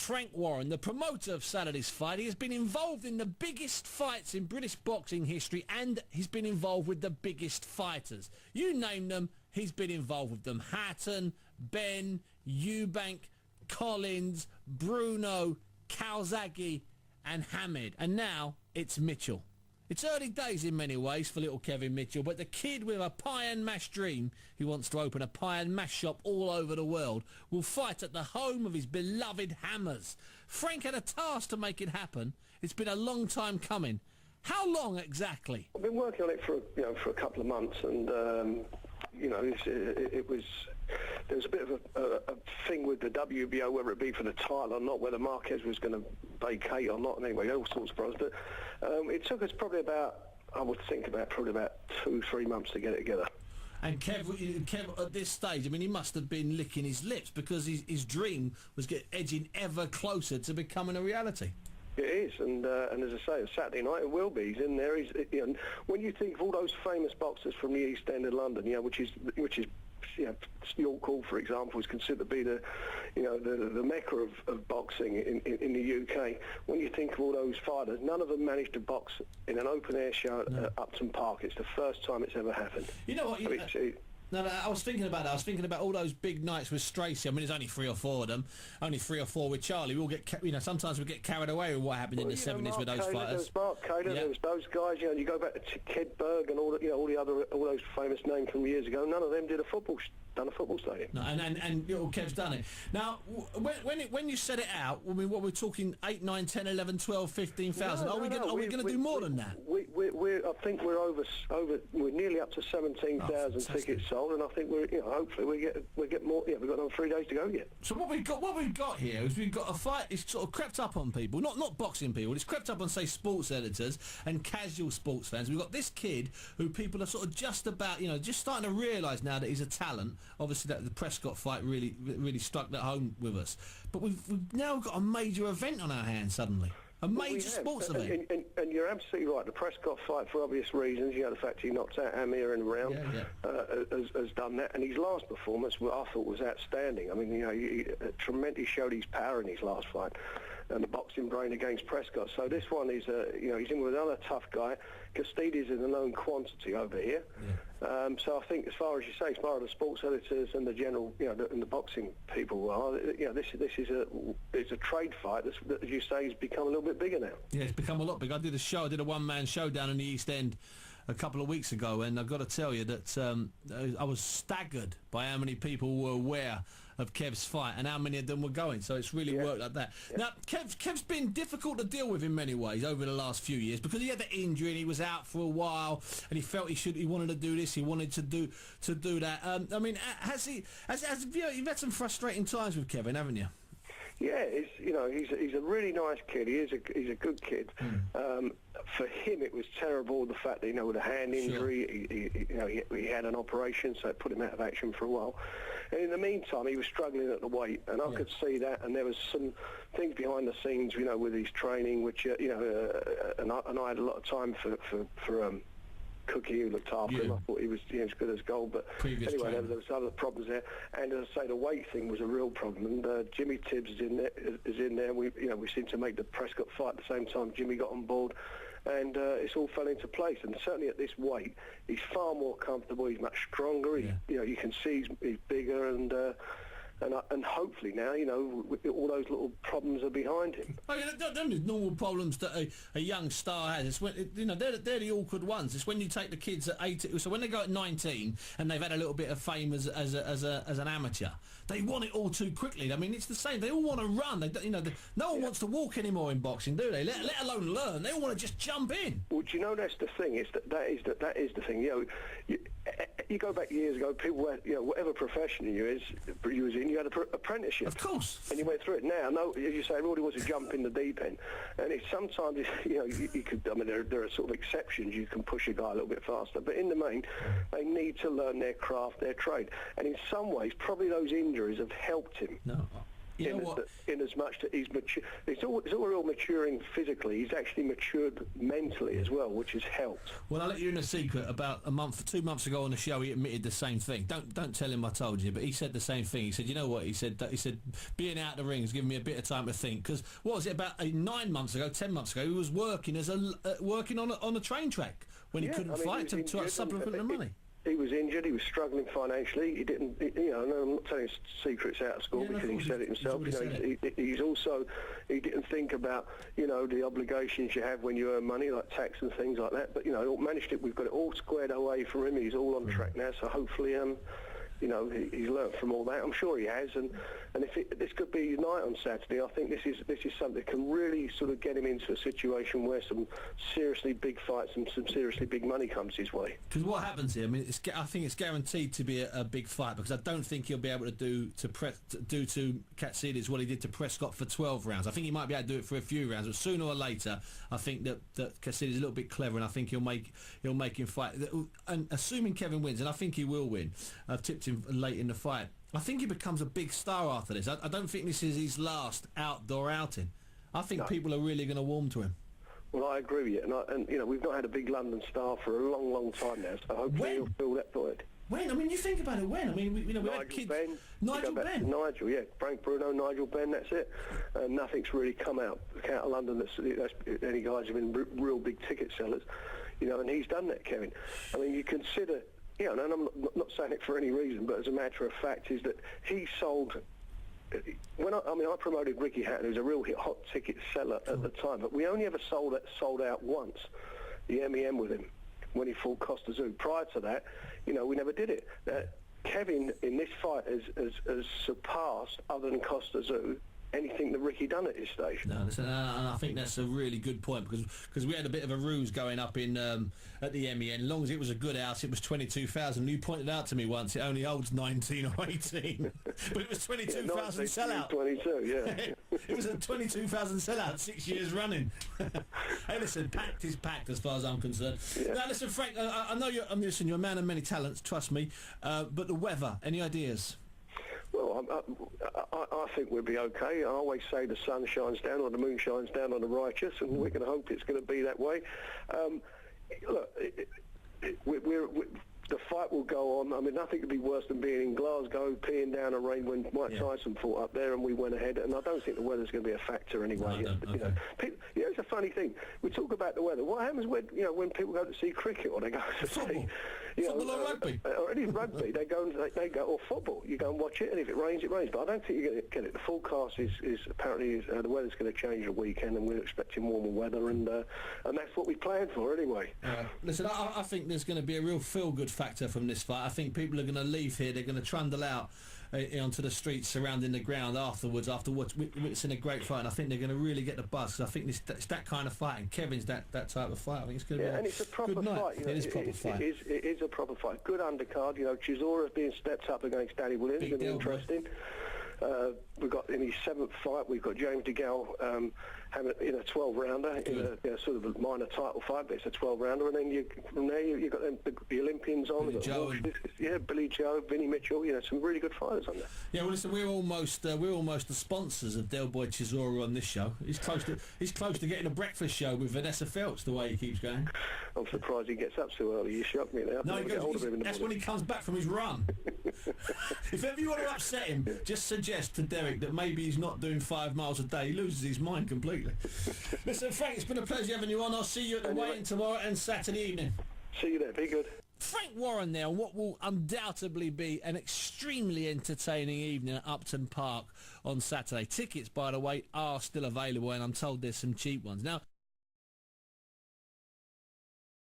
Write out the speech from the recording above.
Frank Warren, the promoter of Saturday's fight. He has been involved in the biggest fights in British boxing history, and he's been involved with the biggest fighters. You name them, he's been involved with them. Hatton, Ben, Eubank, Collins, Bruno, Calzaghe and Hamid. And now it's Mitchell. It's early days in many ways for little Kevin Mitchell, but the kid with a pie and mash dream, who wants to open a pie and mash shop all over the world, will fight at the home of his beloved Hammers. Frank had a task to make it happen. It's been a long time coming. How long exactly? I've been working on it for a couple of months, and there was a bit of a thing with the WBO, whether it be for the title or not, whether Marquez was going to vacate or not, and anyway, all sorts of problems. But it took us probably about 2-3 months to get it together. And Kev, at this stage, I mean, he must have been licking his lips because his dream was edging ever closer to becoming a reality. It is, and as I say, Saturday night it will be. He's in there. When you think of all those famous boxers from the East End of London, which is York Hall, for example, is considered to be the mecca of boxing in the UK. When you think of all those fighters, none of them managed to box in an open air show at Upton Park. It's the first time it's ever happened. You know what? No, I was thinking about that. I was thinking about all those big nights with Stracy. I mean, there's only 3 or 4 of them. Only 3 or 4 with Charlie. We'll get, sometimes we get carried away with what happened in the 70s with those fighters. There was Mark Cader, there was those guys. You go back to Kidberg and all those famous names from years ago. None of them did a football stadium. No, and Kev's done it. Now, when you set it out, I mean, what we're talking 8, 9, 10, 11, 12, 15,000. Are we going to do more than that? I think we're nearly up to 17,000 tickets sold, and I think hopefully we get more. Yeah, we've got another 3 days to go yet. So what we've got here is we've got a fight. It's sort of crept up on people, not boxing people. It's crept up on, say, sports editors and casual sports fans. We've got this kid who people are sort of just starting to realise now that he's a talent. Obviously, that the Prescott fight really struck that home with us. But we've now got a major event on our hands suddenly. A major sports event. And you're absolutely right. The Prescott fight, for obvious reasons, the fact he knocked out Amir in the round, has done that. And his last performance, I thought, was outstanding. I mean, he showed his power in his last fight, and the boxing brain against Prescott. So this one is, he's in with another tough guy. Katsidis is a known quantity over here. Yeah. So I think, as far as you say, as far as the sports editors and the general, and the boxing people are, this is a trade fight that, as you say, has become a little bit bigger now. Yeah, it's become a lot bigger. I did a one-man show down in the East End a couple of weeks ago, and I've got to tell you that I was staggered by how many people were aware of Kev's fight and how many of them were going. So it's really worked like that. Yeah. Now, Kev's been difficult to deal with in many ways over the last few years because he had the injury and he was out for a while, and he felt he wanted to do this, he wanted to do that. I mean, you've had some frustrating times with Kevin, haven't you? Yeah, he's a really nice kid. He's a good kid. For him, it was terrible, the fact that with a hand injury, he had an operation, so it put him out of action for a while. And in the meantime, he was struggling at the weight, and I could see that. And there was some things behind the scenes, with his training, which and I had a lot of time for Cookie, who looked after him. I thought he was as good as gold, but anyway, there was other problems there. And as I say, the weight thing was a real problem. And Jimmy Tibbs is in there. We seem to make the Prescott fight at the same time. Jimmy got on board, and it's all fell into place. And certainly at this weight, he's far more comfortable. He's much stronger. You can see he's bigger, and hopefully now, all those little problems are behind him. I mean, they're normal problems that a young star has. It's when, they're the awkward ones. It's when you take the kids at 18, so when they go at 19 and they've had a little bit of fame as an amateur, they want it all too quickly. I mean, it's the same. They all want to run. No one wants to walk anymore in boxing, do they? Let alone learn. They all want to just jump in. Well, do you know that's the thing? That is the thing. You go back years ago, people were, whatever profession you was in, you had an apprenticeship. Of course. And you went through it. Now, no, as you say, everybody wants to jump in the deep end. And sometimes, you could, I mean, there are sort of exceptions. You can push a guy a little bit faster. But in the main, they need to learn their craft, their trade. And in some ways, probably those injuries have helped him. No. You know what? In as much that he's mature, it's all real maturing physically. He's actually matured mentally as well, which has helped. Well, I'll let you in a secret. About 2 months ago on the show, he admitted the same thing. Don't tell him I told you, but he said the same thing. He said, you know what? He said being out the ring has given me a bit of time to think. Because what was it, about 9 months ago, 10 months ago, he was working working on a train track when he couldn't fight to supplement the money. He was injured. He was struggling financially. He didn't, I'm not telling secrets out of school because he said it himself. He didn't think about, the obligations you have when you earn money, like tax and things like that. But managed it. We've got it all squared away for him. He's all on track now. So hopefully, he's learnt from all that. I'm sure he has. And if this could be night on Saturday, I think this is something that can really sort of get him into a situation where some seriously big fights and some seriously big money comes his way. Because what happens here, I think it's guaranteed to be a big fight, because I don't think he'll be able to do to Katsidis what he did to Prescott for 12 rounds. I think he might be able to do it for a few rounds, but sooner or later, I think that Katsidis is a little bit clever, and I think he'll make him fight. And assuming Kevin wins, and I think he will win, I've tipped him late in the fight, I think he becomes a big star after this. I don't think this is his last outdoor outing. I think people are really going to warm to him. Well, I agree with you, and we've not had a big London star for a long, long time now, so hopefully he'll fill that void. When? I mean, you think about it. When? I mean, we had kids. Nigel Benn. Nigel, yeah. Frank Bruno, Nigel Benn. That's it. Nothing's really come out of London. That's any guys have been real big ticket sellers, and he's done that, Kevin. I mean, you consider. Yeah, and I'm not saying it for any reason, but as a matter of fact, is that he sold. I promoted Ricky Hatton, who was a real hot ticket seller at the time, but we only ever sold out once, the MEM with him, when he fought Costa Zoo. Prior to that, we never did it. Kevin in this fight has surpassed, other than Costa Zoo, anything that Ricky done at his stage. No, and I think that's a really good point, because we had a bit of a ruse going up in at the MEN. As long as it was a good house, it was 22,000. You pointed out to me once it only holds 19 or 18, but it was 22,000 sellout. 22, yeah. It was a 22,000 sellout 6 years running. Hey, listen, packed is packed as far as I'm concerned. Yeah. Now, listen, Frank, I know you're a man of many talents. Trust me, but the weather. Any ideas? Well, I think we'll be okay. I always say the sun shines down or the moon shines down on the righteous, and we're going to hope it's going to be that way. Look, the fight will go on. I mean, nothing could be worse than being in Glasgow, peeing down a rain when Mike Tyson fought up there, and we went ahead. And I don't think the weather's going to be a factor anyway. It's a funny thing. We talk about the weather. What happens when people go to see cricket or they go to see football or rugby, or any rugby? They go or football. You go and watch it, and if it rains, it rains. But I don't think you're going to get it. The forecast is apparently the weather's going to change the weekend, and we're expecting warmer weather, and that's what we planned for anyway. Listen, I think there's going to be a real feel-good factor from this fight. I think people are going to leave here. They're going to trundle out onto the streets surrounding the ground afterwards after witnessing a great fight, and I think they're going to really get the buzz. I think it's that kind of fight, and Kevin's that type of fight. I think it's going to be and it's a proper good night. Fight. It is a proper fight. It is a proper fight. Good undercard. Chisora's being stepped up against Danny Williams. It's going to be interesting. We've got in his 7th fight, we've got James DeGale having a 12-rounder in a sort of a minor title fight, but it's a 12-rounder, and then from there you've got the Olympians on. Billy Joe, Vinnie Mitchell. Some really good fighters on there. Yeah, well, listen, we're almost the sponsors of Del Boy Chisora on this show. He's close to getting a breakfast show with Vanessa Feltz. The way he keeps going. I'm surprised he gets up so early. You shocked me now. No, that's when he comes back from his run. If ever you want to upset him, just suggest to Derek that maybe he's not doing 5 miles a day. He loses his mind completely. Listen, Frank, it's been a pleasure having you on. I'll see you at the weigh-in tomorrow and Saturday evening. See you there. Be good. Frank Warren there, what will undoubtedly be an extremely entertaining evening at Upton Park on Saturday. Tickets, by the way, are still available, and I'm told there's some cheap ones. Now,